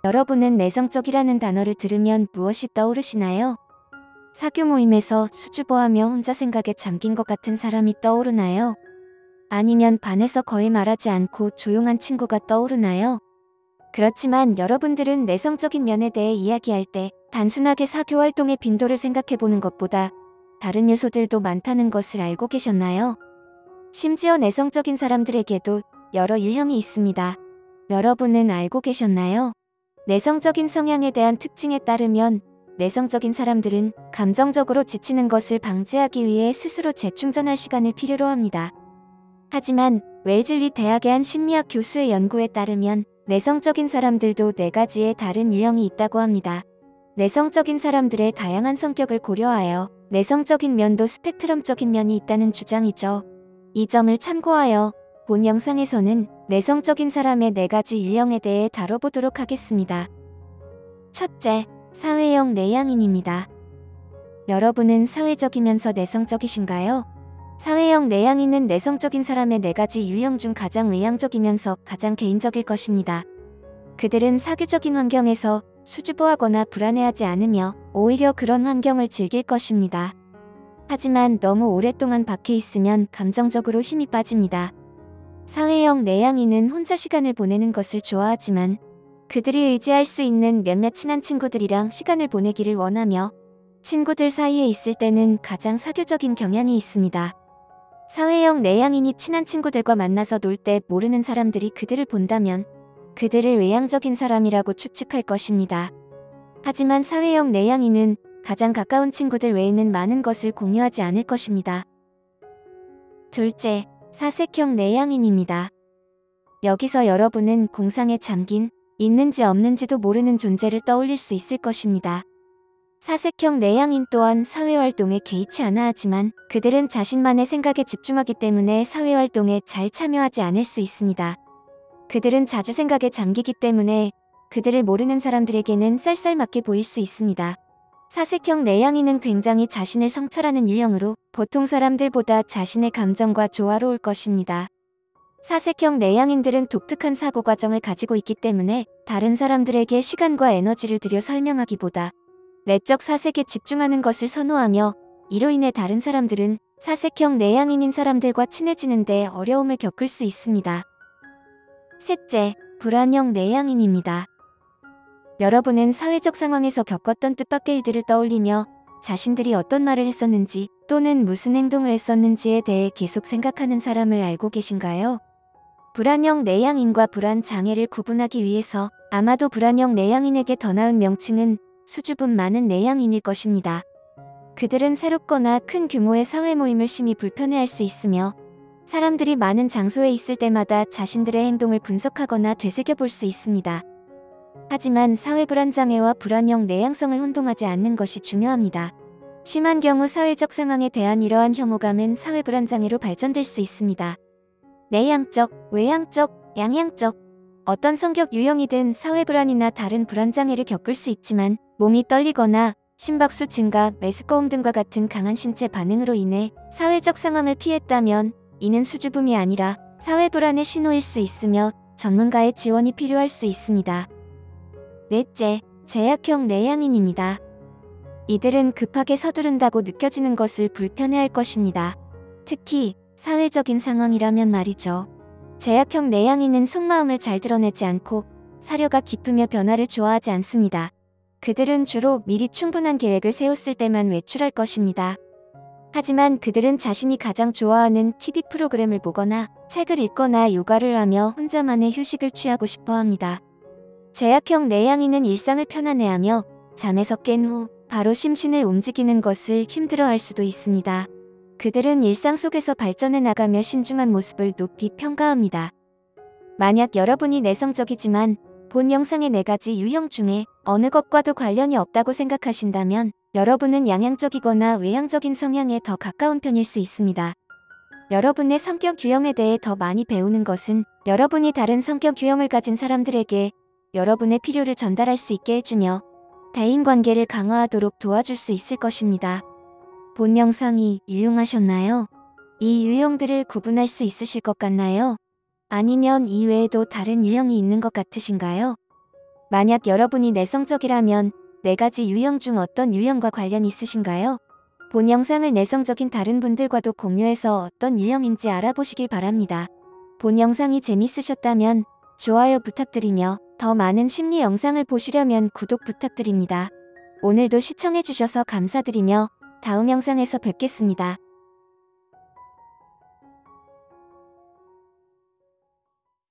여러분은 내성적이라는 단어를 들으면 무엇이 떠오르시나요? 사교 모임에서 수줍어하며 혼자 생각에 잠긴 것 같은 사람이 떠오르나요? 아니면 반에서 거의 말하지 않고 조용한 친구가 떠오르나요? 그렇지만 여러분들은 내성적인 면에 대해 이야기할 때 단순하게 사교 활동의 빈도를 생각해보는 것보다 다른 요소들도 많다는 것을 알고 계셨나요? 심지어 내성적인 사람들에게도 여러 유형이 있습니다. 여러분은 알고 계셨나요? 내성적인 성향에 대한 특징에 따르면 내성적인 사람들은 감정적으로 지치는 것을 방지하기 위해 스스로 재충전할 시간을 필요로 합니다. 하지만 웰즐리 대학의 한 심리학 교수의 연구에 따르면 내성적인 사람들도 4가지의 다른 유형이 있다고 합니다. 내성적인 사람들의 다양한 성격을 고려하여 내성적인 면도 스펙트럼적인 면이 있다는 주장이죠. 이 점을 참고하여 본 영상에서는 내성적인 사람의 4가지 유형에 대해 다뤄보도록 하겠습니다. 첫째, 사회형 내향인입니다. 여러분은 사회적이면서 내성적이신가요? 사회형 내향인은 내성적인 사람의 4가지 유형 중 가장 외향적이면서 가장 개인적일 것입니다. 그들은 사교적인 환경에서 수줍어하거나 불안해하지 않으며 오히려 그런 환경을 즐길 것입니다. 하지만 너무 오랫동안 밖에 있으면 감정적으로 힘이 빠집니다. 사회형 내향인은 혼자 시간을 보내는 것을 좋아하지만 그들이 의지할 수 있는 몇몇 친한 친구들이랑 시간을 보내기를 원하며 친구들 사이에 있을 때는 가장 사교적인 경향이 있습니다. 사회형 내향인이 친한 친구들과 만나서 놀 때 모르는 사람들이 그들을 본다면 그들을 외향적인 사람이라고 추측할 것입니다. 하지만 사회형 내향인은 가장 가까운 친구들 외에는 많은 것을 공유하지 않을 것입니다. 둘째, 사색형 내향인입니다. 여기서 여러분은 공상에 잠긴, 있는지 없는지도 모르는 존재를 떠올릴 수 있을 것입니다. 사색형 내향인 또한 사회활동에 개의치 않아 하지만 그들은 자신만의 생각에 집중하기 때문에 사회활동에 잘 참여하지 않을 수 있습니다. 그들은 자주 생각에 잠기기 때문에 그들을 모르는 사람들에게는 쌀쌀맞게 보일 수 있습니다. 사색형 내향인은 굉장히 자신을 성찰하는 유형으로 보통 사람들보다 자신의 감정과 조화로울 것입니다. 사색형 내향인들은 독특한 사고 과정을 가지고 있기 때문에 다른 사람들에게 시간과 에너지를 들여 설명하기보다 내적 사색에 집중하는 것을 선호하며 이로 인해 다른 사람들은 사색형 내향인인 사람들과 친해지는 데 어려움을 겪을 수 있습니다. 셋째, 불안형 내향인입니다. 여러분은 사회적 상황에서 겪었던 뜻밖의 일들을 떠올리며 자신들이 어떤 말을 했었는지 또는 무슨 행동을 했었는지에 대해 계속 생각하는 사람을 알고 계신가요? 불안형 내향인과 불안 장애를 구분하기 위해서 아마도 불안형 내향인에게 더 나은 명칭은 수줍음 많은 내향인일 것입니다. 그들은 새롭거나 큰 규모의 사회 모임을 심히 불편해할 수 있으며 사람들이 많은 장소에 있을 때마다 자신들의 행동을 분석하거나 되새겨볼 수 있습니다. 하지만 사회 불안장애와 불안형 내향성을 혼동하지 않는 것이 중요합니다. 심한 경우 사회적 상황에 대한 이러한 혐오감은 사회 불안장애로 발전될 수 있습니다. 내향적, 외향적, 양향적, 어떤 성격 유형이든 사회 불안이나 다른 불안장애를 겪을 수 있지만 몸이 떨리거나 심박수 증가, 메스꺼움 등과 같은 강한 신체 반응으로 인해 사회적 상황을 피했다면 이는 수줍음이 아니라 사회 불안의 신호일 수 있으며 전문가의 지원이 필요할 수 있습니다. 넷째, 제약형 내향인입니다. 이들은 급하게 서두른다고 느껴지는 것을 불편해할 것입니다. 특히 사회적인 상황이라면 말이죠. 제약형 내향인은 속마음을 잘 드러내지 않고 사려가 깊으며 변화를 좋아하지 않습니다. 그들은 주로 미리 충분한 계획을 세웠을 때만 외출할 것입니다. 하지만 그들은 자신이 가장 좋아하는 TV 프로그램을 보거나 책을 읽거나 요가를 하며 혼자만의 휴식을 취하고 싶어 합니다. 제약형 내향인은 일상을 편안해하며 잠에서 깬 후 바로 심신을 움직이는 것을 힘들어할 수도 있습니다. 그들은 일상 속에서 발전해 나가며 신중한 모습을 높이 평가합니다. 만약 여러분이 내성적이지만 본 영상의 4가지 유형 중에 어느 것과도 관련이 없다고 생각하신다면 여러분은 양향적이거나 외향적인 성향에 더 가까운 편일 수 있습니다. 여러분의 성격 유형에 대해 더 많이 배우는 것은 여러분이 다른 성격 유형을 가진 사람들에게 여러분의 필요를 전달할 수 있게 해주며 대인관계를 강화하도록 도와줄 수 있을 것입니다. 본 영상이 유용하셨나요? 이 유형들을 구분할 수 있으실 것 같나요? 아니면 이 외에도 다른 유형이 있는 것 같으신가요? 만약 여러분이 내성적이라면 4가지 유형 중 어떤 유형과 관련 있으신가요? 본 영상을 내성적인 다른 분들과도 공유해서 어떤 유형인지 알아보시길 바랍니다. 본 영상이 재밌으셨다면 좋아요 부탁드리며 더 많은 심리 영상을 보시려면 구독 부탁드립니다. 오늘도 시청해주셔서 감사드리며 다음 영상에서 뵙겠습니다.